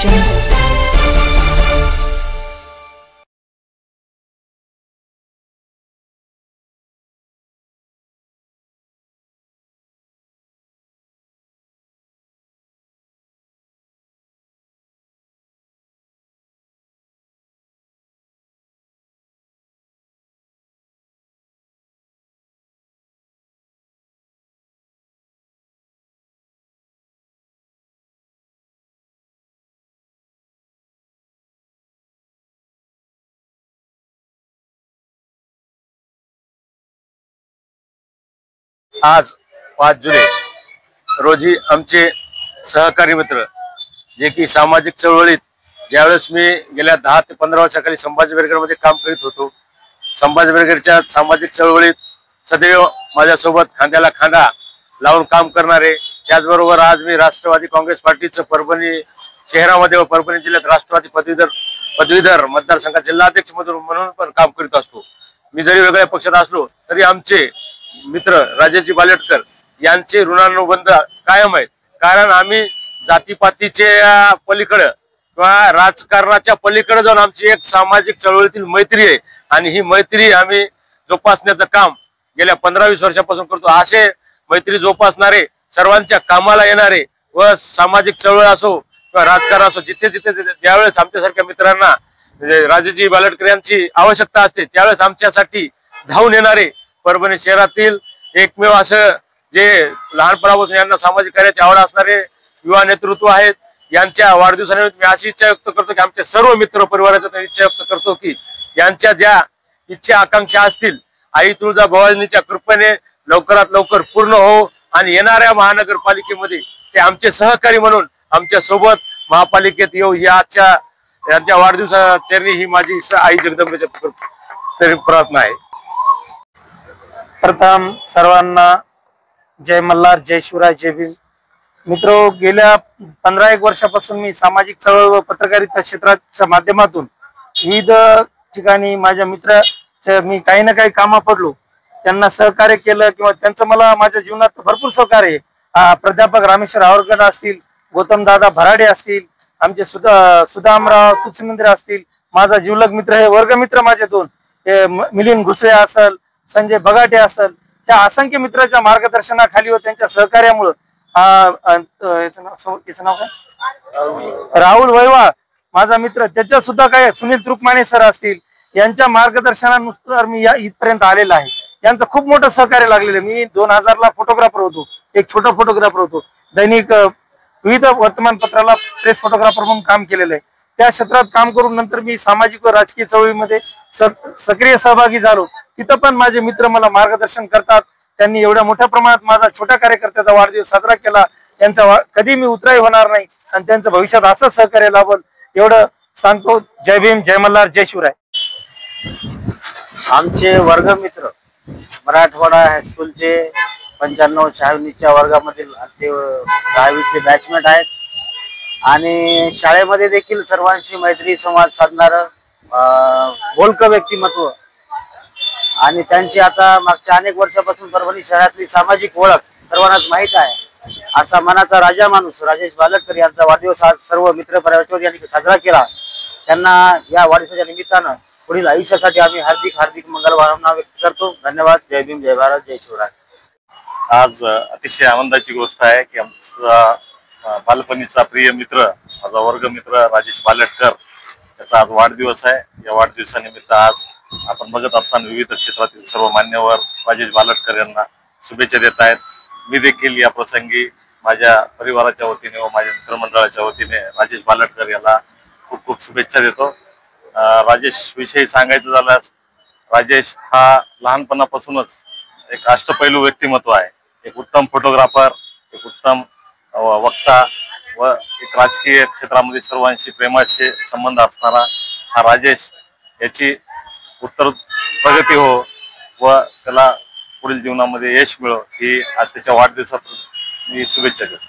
Jungle. आज 5 जुलै रोजी आमचे सहकारी मित्र जे की सामाजिक चळवळीत ज्यावेळेस मी गेल्या 10 ते 15 वर्षाखाली संभाजी ब्रिगेडमध्ये काम करीत होतो, संभाजी ब्रिगेडच्या सामाजिक चळवळीत सदैव माझ्यासोबत खांद्याला खांदा लावून काम करणारे, त्याचबरोबर आज मी राष्ट्रवादी काँग्रेस पार्टीचं परभणी शहरामध्ये व परभणी जिल्ह्यात राष्ट्रवादी पदवीधर मतदारसंघाचे जिल्हाध्यक्ष म्हणून पण काम करीत असतो। मी जरी वेगळ्या पक्षात असलो तरी आमचे मित्र राजेशजी बालेटकर यांचे ऋणानुबंध कायम आहेत, कारण आम्ही जातीपातीचे पलीकडे किंवा राजकारणाच्या पलीकडे जाऊन आमची एक सामाजिक चळवळीतील मैत्री आहे आणि ही मैत्री आम्ही जोपासण्याचं काम गेल्या 15-20 वर्षापासून करतो। असे मैत्री जोपासणारे, सर्वांच्या कामाला येणारे व सामाजिक चळवळ असो किंवा राजकारण असो, जिथे जिथे ज्यावेळेस आमच्यासारख्या मित्रांना राजेशजी बालेटकर यांची आवश्यकता असते त्यावेळेस आमच्यासाठी धावून येणारे परभणी शहरातील एकमेव असं जे लहानपणापासून यांना सामाजिक कार्याची आवड असणारे युवा नेतृत्व आहेत। यांच्या वाढदिवसानिमित्त मी अशी इच्छा व्यक्त करतो की आमच्या सर्व मित्र परिवाराच्या इच्छा व्यक्त करतो की यांच्या ज्या इच्छा आकांक्षा असतील आई तुळजाभवानीच्या कृपेने लवकरात लवकर पूर्ण हो आणि येणाऱ्या महानगरपालिकेमध्ये ते आमचे सहकारी म्हणून आमच्या सोबत महापालिकेत येऊ ही आजच्या यांच्या वाढदिवसाचरणी ही माझी आई जगदंबेच्या तरी प्रार्थना आहे। प्रथम सर्वांना जय मल्हार, जय शिवराय, जय भीम। मित्रो, गेल्या 15-1 वर्षापासून मी सामाजिक चळवळ व पत्रकारिता क्षेत्राच्या माध्यमातून विविध ठिकाणी माझ्या मित्राच्या मी काही ना काही कामा पडलो, त्यांना सहकार्य केलं किंवा त्यांचं मला माझ्या जीवनात भरपूर सहकार्य आहे। प्राध्यापक रामेश्वर आवरकर असतील, गौतम दादा भराडे असतील, आमचे सुदामराव तुचमिंद्र असतील, माझा जीवलग मित्र हे वर्गमित्र माझे 2 मिलिंद घुसळे असेल, संजय बगाटे असेल, त्या असंख्य मित्राच्या मार्गदर्शनाखाली व त्यांच्या सहकार्यामुळे नाव काय राहुल वैवा माझा मित्र, त्याच्या सुद्धा काय सुनील तुरुकमाने सर असतील, यांच्या मार्गदर्शनानुसार मी या इथपर्यंत आलेला आहे। यांचं खूप मोठं सहकार्य लागलेलं आहे। मी 2000 ला फोटोग्राफर होतो, एक छोटा फोटोग्राफर होतो, दैनिक विविध वर्तमानपत्राला प्रेस फोटोग्राफर म्हणून काम केलेलं आहे। त्या क्षेत्रात काम करून नंतर मी सामाजिक व राजकीय चळवळीमध्ये सक्रिय सहभागी झालो। तिथं पण माझे मित्र मला मार्गदर्शन करतात। त्यांनी एवढ्या मोठ्या प्रमाणात माझा छोट्या कार्यकर्त्याचा वाढदिवस साजरा केला, त्यांचा कधी मी उतराई होणार नाही आणि त्यांचं भविष्यात असंच सहकार्य लाभल एवढं सांगतो। जय भीम, जय मल्हार, जय शिवराय। आमचे वर्गमित्र मराठवाडा हायस्कूलचे 95-96च्या वर्गामधील आमचे 10वीचे बॅचमेट आहेत आणि शाळेमध्ये देखील सर्वांशी मैत्री संवाद साधणारं बोलकं व्यक्तिमत्व आणि त्यांची आता मागच्या अनेक वर्षापासून परभणी शहरातली सामाजिक ओळख सर्वांनाच माहीत आहे असा मनाचा राजा माणूस राजेश बालेटकर यांचा वाढदिवस आज सर्व मित्र परिवार यांनी साजरा केला। त्यांना या वाढदिवसाच्या निमित्तानं पुढील आयुष्यासाठी आम्ही हार्दिक मंगलभावना व्यक्त करतो। धन्यवाद। जय भीम, जय भारत, जय शिवराय। आज अतिशय आनंदाची गोष्ट आहे की आमचा बालपणीचा प्रिय मित्र, माझा वर्गमित्र राजेश बालेटकर याचा आज वाढदिवस आहे। या वाढदिवसानिमित्त आज आपण बघत असताना विविध क्षेत्रातील सर्व मान्यवर राजेश बालेटकर यांना शुभेच्छा देत आहेत। मी देखील या प्रसंगी माझ्या परिवाराच्या वतीने व माझ्या मित्रमंडळाच्या वतीने राजेश बालेटकर याला खूप खूप शुभेच्छा देतो। राजेश विषयी सांगायचं झाल्यास राजेश हा लहानपणापासूनच एक अष्टपैलू व्यक्तिमत्व आहे। एक उत्तम फोटोग्राफर, एक उत्तम वक्ता व एक राजकीय क्षेत्रामध्ये सर्वांशी प्रेमाचे संबंध असणारा हा राजेश याची उत्तर प्रगती हो व त्याला पुढील जीवनामध्ये यश मिळो ही आज त्याच्या वाढदिवसात मी शुभेच्छा देतो।